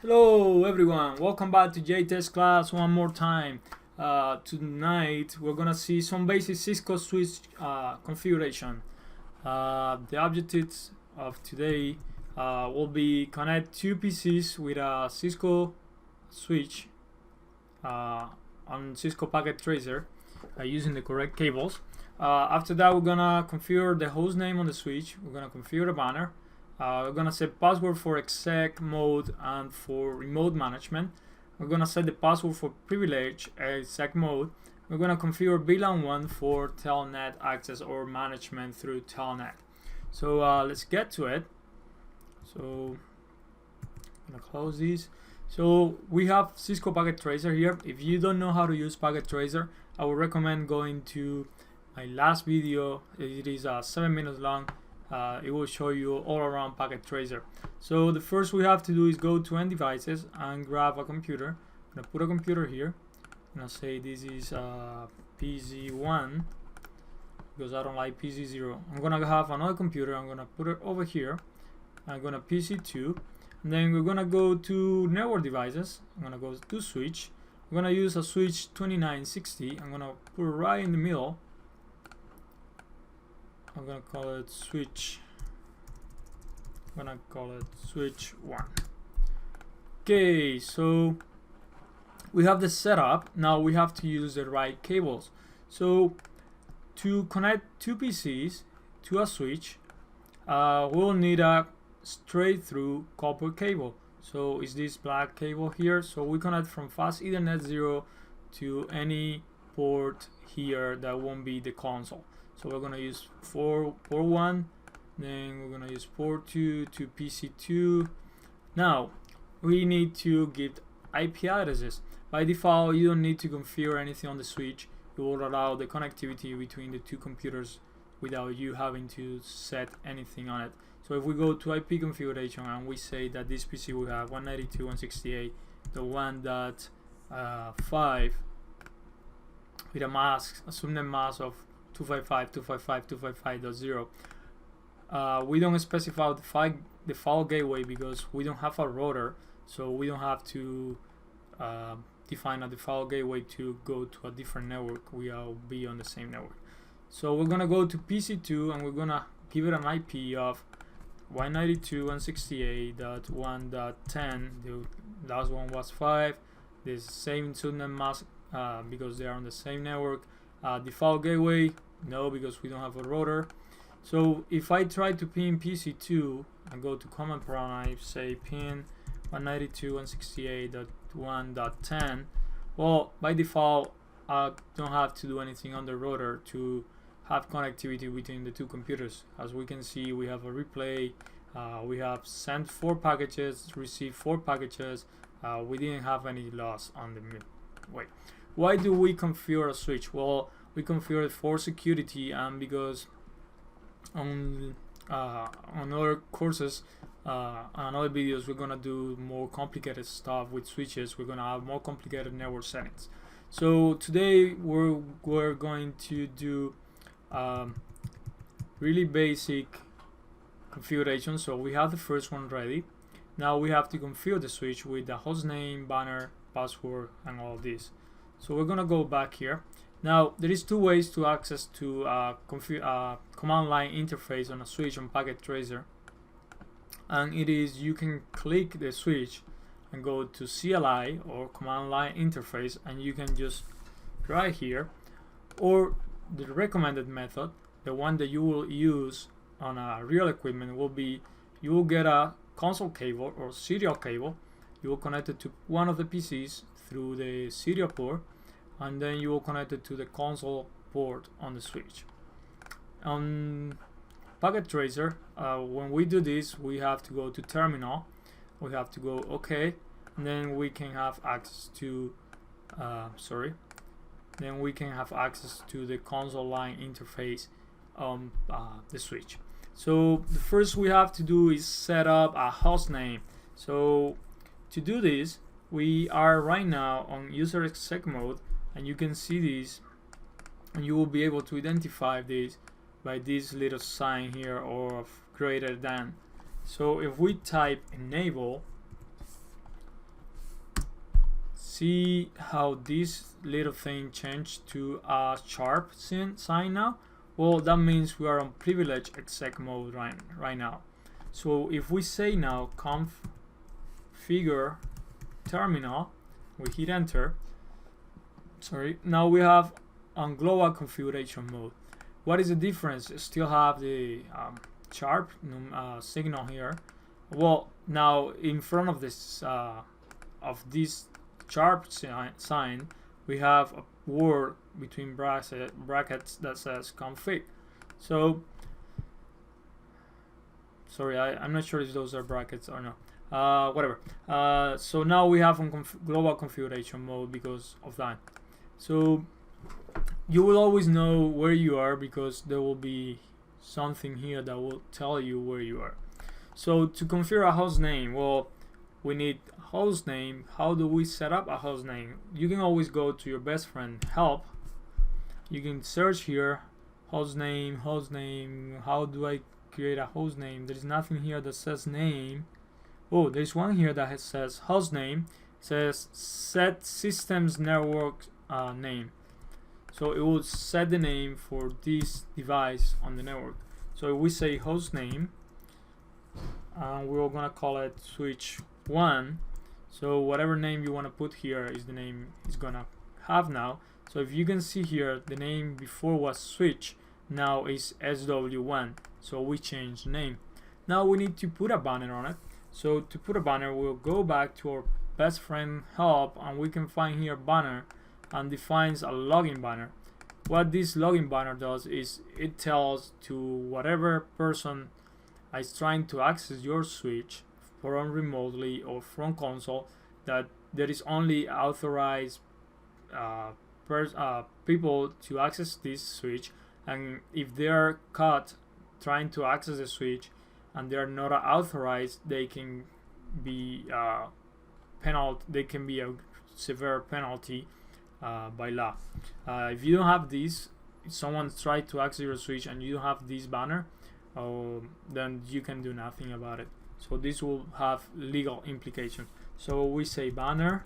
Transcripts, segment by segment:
Hello everyone, welcome back to JTest class one more time. Tonight we're gonna see some basic Cisco Switch configuration. The objectives of today will be connect two PCs with a Cisco Switch on Cisco Packet Tracer using the correct cables. After that, we're gonna configure the host name on the switch. We're gonna configure the banner. We're gonna set password for exec mode and for remote management. We're gonna set the password for privilege exec mode. We're gonna configure VLAN 1 for telnet access or management through telnet. So let's get to it. So I'm gonna close these. So we have Cisco Packet Tracer here. If you don't know how to use Packet Tracer, I would recommend going to my last video. It is 7 minutes long. It will show you all around Packet Tracer. So the first we have to do is go to End Devices and grab a computer. I'm gonna put a computer here. I'm gonna say this is PC1 because I don't like PC0. I'm gonna have another computer. I'm gonna put it over here. I'm gonna PC2, and then we're gonna go to Network Devices. I'm gonna go to Switch. I'm gonna use a Switch 2960. I'm gonna put it right in the middle. I'm gonna call it Switch. I'm gonna call it Switch 1. Okay, so we have the setup. Now we have to use the right cables. So to connect two PCs to a switch, we'll need a straight through copper cable. So is this black cable here? So we connect from fast Ethernet 0 to any port here that won't be the console. So we're gonna use port 1, then we're gonna use port 2 to PC2. Now we need to give IP addresses. By default, you don't need to configure anything on the switch. It will allow the connectivity between the two computers without you having to set anything on it. So if we go to IP configuration and we say that this PC will have 192.168.1.5 with a mask, a subnet mask of 255.255.255.0. We don't specify the file gateway because we don't have a router, so we don't have to define a default gateway to go to a different network. We will be on the same network. So we're gonna go to PC2 and we're gonna give it an IP of 192.168.1.10. The last one was 5. The same subnet mask because they are on the same network. Default gateway, no, because we don't have a router. So if I try to pin PC2 and go to command prompt, I say pin 192.168.1.10. Well, by default, I don't have to do anything on the router to have connectivity between the two computers. As we can see, we have a replay. We have sent 4 packages, received 4 packages. We didn't have any loss on the way. Why do we configure a switch? Well, we configure it for security and because on other courses and other videos we're gonna do more complicated stuff with switches. We're gonna have more complicated network settings. So today we're going to do really basic configuration. So we have the first one ready. Now we have to configure the switch with the host name, banner, password, and all this. So we're gonna go back here. Now there is 2 ways to access to command line interface on a switch on Packet Tracer, and it is you can click the switch and go to CLI or command line interface, and you can just right here, or the recommended method, the one that you will use on a real equipment, will be you will get a console cable or serial cable. You will connect it to one of the PCs through the serial port, and then you will connect it to the console port on the switch. On Packet Tracer, when we do this, we have to go to terminal. We have to go OK, and then we can have access to then we can have access to the console line interface on the switch. So the first we have to do is set up a host name. So to do this, we are right now on user exec mode, and you can see this, and you will be able to identify this by this little sign here of greater than. So if we type enable, see how this little thing changed to a sharp sign now? Well, that means we are on privileged exec mode right now. So if we say now configure terminal, we hit enter. Sorry, now we have on global configuration mode. What is the difference? Still have the sharp signal here. Well, now in front of this sharp sign, we have a word between brackets that says config. So sorry, I'm not sure if those are brackets or not. Whatever. So now we have on global configuration mode because of that. So you will always know where you are because there will be something here that will tell you where you are. So to configure a host name, well, we need host name. How do we set up a host name? You can always go to your best friend help. You can search here host name. How do I create a host name? There is nothing here that says name. Oh, there's one here that says host name. It says set systems network name. So it will set the name for this device on the network. So if we say host name, we're gonna call it switch 1. So whatever name you want to put here is the name it's gonna have now. So if you can see here, the name before was switch, now is SW1. So we changed the name. Now we need to put a banner on it. So to put a banner, we'll go back to our best friend help, and we can find here banner, and defines a login banner. What this login banner does is it tells to whatever person is trying to access your switch from remotely or from console that there is only authorized people to access this switch, and if they are caught trying to access the switch and they are not authorized, they can be they can be a severe penalty by law. If you don't have this, if someone tried to access your switch and you don't have this banner, then you can do nothing about it. So this will have legal implications. So we say banner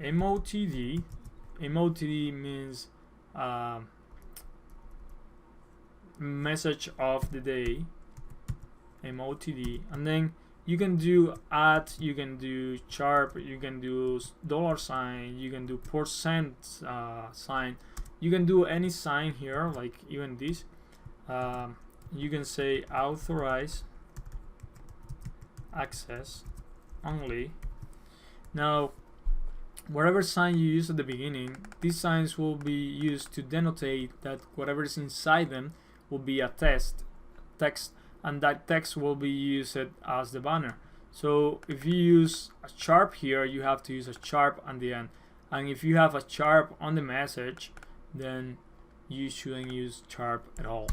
MOTD. MOTD means message of the day, MOTD, and then you can do @ you can do sharp, you can do $, you can do percent sign, you can do any sign here, like even this. You can say authorize access only. Now whatever sign you use at the beginning, these signs will be used to denotate that whatever is inside them will be a text, and that text will be used as the banner. So if you use a sharp here, you have to use a sharp on the end, and if you have a sharp on the message, then you shouldn't use sharp at all.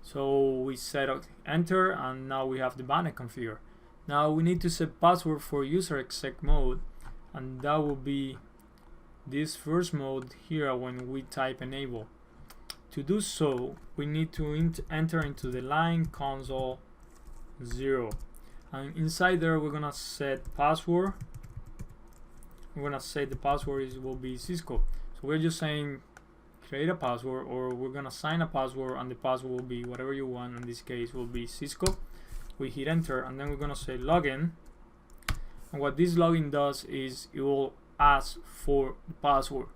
So we set enter, and now we have the banner configured. Now we need to set password for user exec mode, and that will be this first mode here when we type enable. To do so, we need to enter into the line console 0, and inside there we're gonna set password. We're gonna say the password will be Cisco. So we're just saying create a password, or we're gonna assign a password, and the password will be whatever you want. In this case will be Cisco. We hit enter, and then we're gonna say login, and what this login does is it will ask for the password,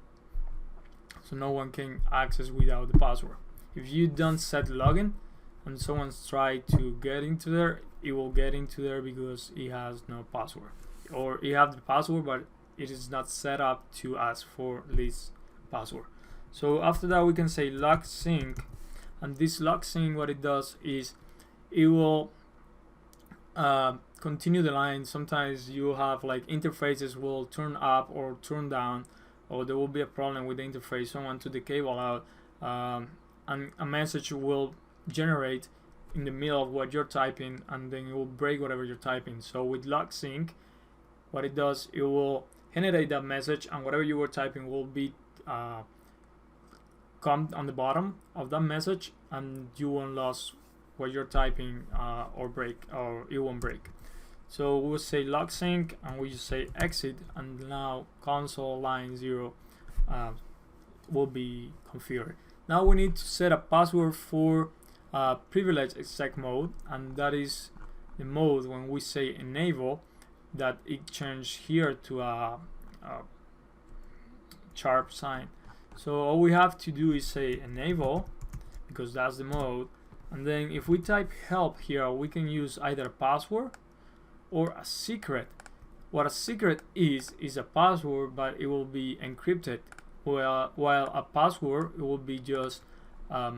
so no one can access without the password. If you don't set login and someone's tried to get into there, it will get into there because it has no password, or it has the password but it is not set up to ask for this password. So after that we can say log sync, and this log sync, what it does is it will continue the line. Sometimes you have like interfaces will turn up or turn down, or there will be a problem with the interface, someone took the cable out, and a message will generate in the middle of what you're typing, and then it will break whatever you're typing. So with log sync, what it does, it will generate that message, and whatever you were typing will be come on the bottom of that message, and you won't lose what you're typing or break, or it won't break. So we'll say log sync and we just say exit, and now console line 0 will be configured. Now we need to set a password for privilege exec mode, and that is the mode when we say enable, that it changed here to a sharp sign. So all we have to do is say enable, because that's the mode, and then if we type help here, we can use either a password or a secret. What a secret is a password, but it will be encrypted, while a password, it will be just a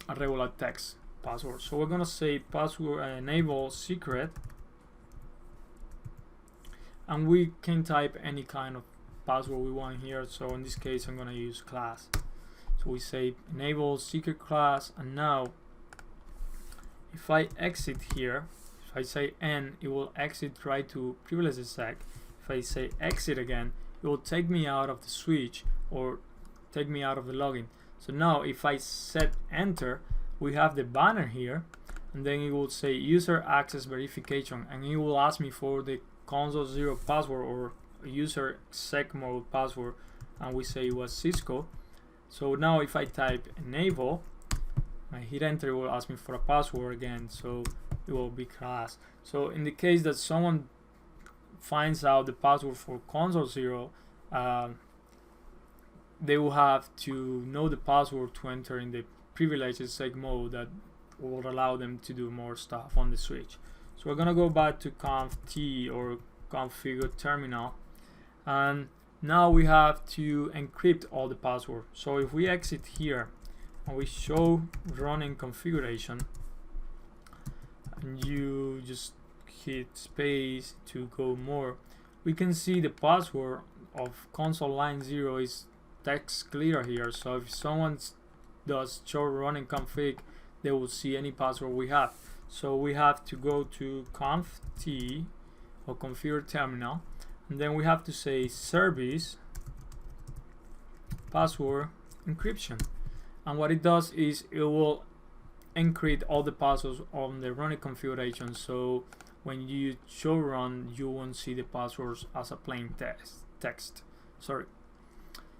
regular text password. So we're gonna say password enable secret, and we can type any kind of password we want here. So in this case, I'm gonna use class. So we say enable secret class, and now if I exit here, if I say N, it will exit right to privilege exec. If I say exit again, it will take me out of the switch or take me out of the login. So now if I set enter, we have the banner here, and then it will say user access verification, and it will ask me for the console 0 password or user exec mode password, and we say it was Cisco. So now if I type enable, I hit enter, it will ask me for a password again, so it will be class. So in the case that someone finds out the password for console 0, they will have to know the password to enter in the privileged exec mode that will allow them to do more stuff on the switch. So we're gonna go back to conf.T or configure terminal, and now we have to encrypt all the passwords. So if we exit here and we show running configuration, and you just hit space to go more, we can see the password of console line 0 is text clear here. So if someone does show running config, they will see any password we have. So we have to go to conf.T or configure terminal, and then we have to say service password encryption, and what it does is it will encrypt all the passwords on the running configuration, so when you show run, you won't see the passwords as a plain text.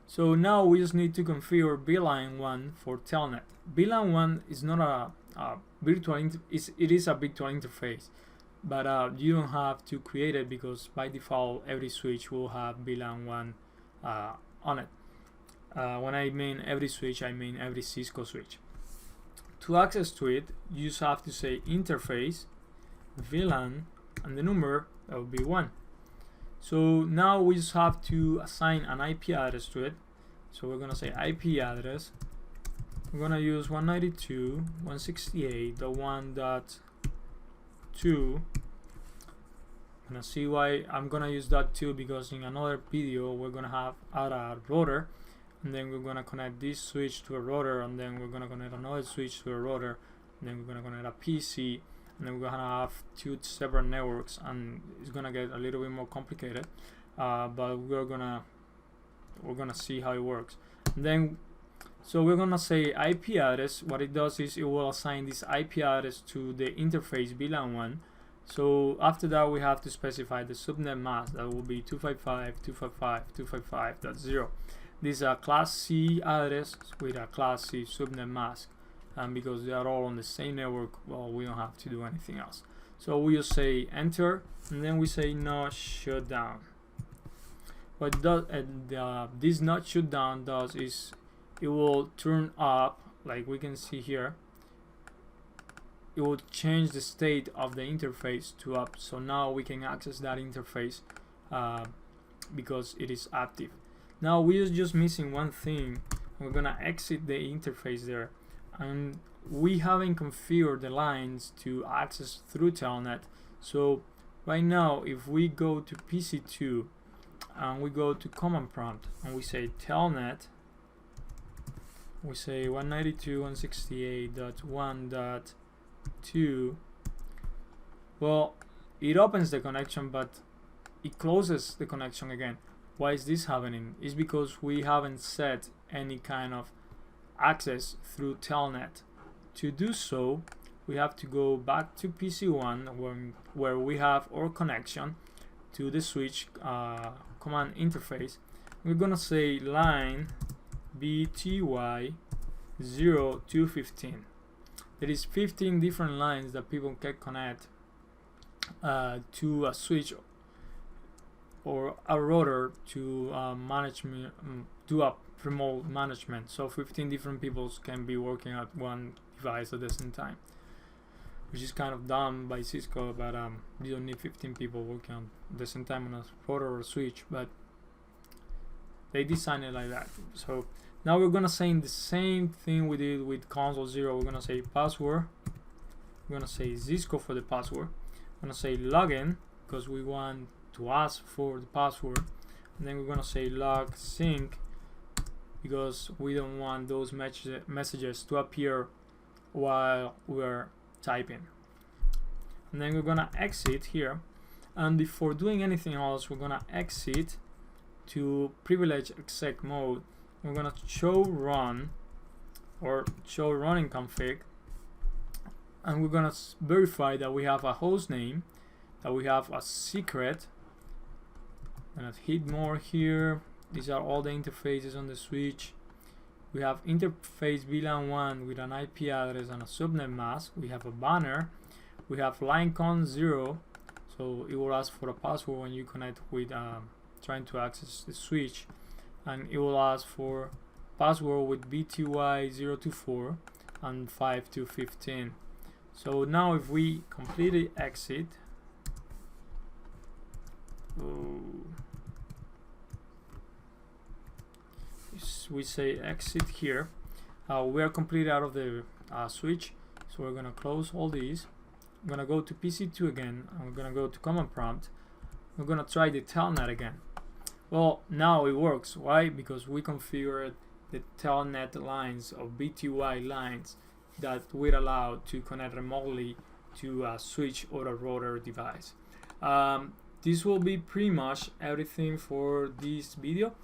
So now we just need to configure beeline 1 for telnet. Beeline 1 is not a virtual it is a virtual interface, but you don't have to create it, because by default every switch will have beeline 1 on it. When I mean every switch, I mean every Cisco switch. To access to it, you just have to say interface VLAN and the number, that will be 1. So now we just have to assign an IP address to it. So we're gonna say IP address. We're gonna use 192.168.1.2. I'm gonna see why I'm gonna use .2, because in another video we're gonna add a router, and then we're gonna connect this switch to a router, and then we're gonna connect another switch to a router, and then we're gonna connect a PC, and then we're gonna have 2 separate networks, and it's gonna get a little bit more complicated, but we're gonna see how it works. And then so we're gonna say IP address. What it does is it will assign this IP address to the interface VLAN 1. So after that we have to specify the subnet mask, that will be 255.255.255.0. This is a class C address with a class C subnet mask, and because they are all on the same network, well, we don't have to do anything else. So we just say enter, and then we say not shut down. What does this not shut down does is it will turn up, like we can see here, it will change the state of the interface to up, so now we can access that interface because it is active. Now we are just missing one thing. We're gonna exit the interface there, and we haven't configured the lines to access through telnet. So right now if we go to PC2 and we go to command prompt and we say telnet, we say 192.168.1.2, well, it opens the connection but it closes the connection again. Why is this happening? It's because we haven't set any kind of access through telnet. To do so, we have to go back to PC1 where we have our connection to the switch command interface. We're gonna say line BTY 0 to 15. There is 15 different lines that people can connect to a switch or a router to do a remote management. So 15 different people can be working at one device at the same time, which is kind of done by Cisco, but you don't need 15 people working on the same time on a router or a switch, but they designed it like that. So now we're gonna say the same thing we did with console 0. We're gonna say password, we're gonna say Cisco for the password, we're gonna say login because we want to ask for the password, and then we're gonna say log sync because we don't want those messages to appear while we're typing. And then we're gonna exit here, and before doing anything else we're gonna exit to privilege exec mode. We're gonna show run or show running config, and we're gonna verify that we have a host name, that we have a secret, and hit more here. These are all the interfaces on the switch. We have interface VLAN 1 with an IP address and a subnet mask. We have a banner. We have line con 0, so it will ask for a password when you connect with trying to access the switch, and it will ask for password with BTY 0 to 4 and 5 to 15. So now if we completely exit, we say exit here, we are completely out of the switch, so we're gonna close all these. I'm gonna go to PC2 again, and we're gonna go to command prompt. We're gonna try the telnet again. Well, now it works. Why? Because we configured the telnet lines of BTY lines that we're allowed to connect remotely to a switch or a router device. This will be pretty much everything for this video.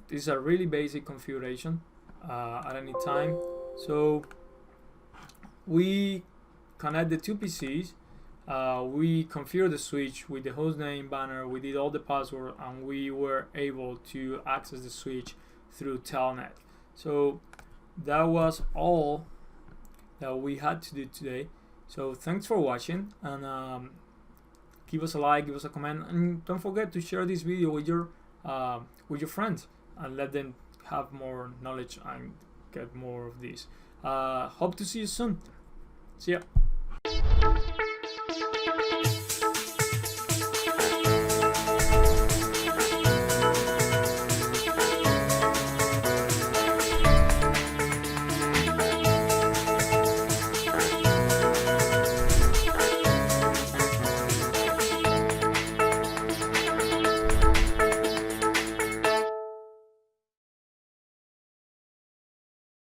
This is a really basic configuration at any time. So we connect the two PCs. We configured the switch with the hostname banner, we did all the password, and we were able to access the switch through telnet. So that was all that we had to do today. So thanks for watching, and give us a like, give us a comment, and don't forget to share this video with your friends and let them have more knowledge and get more of this. Hope to see you soon. See ya.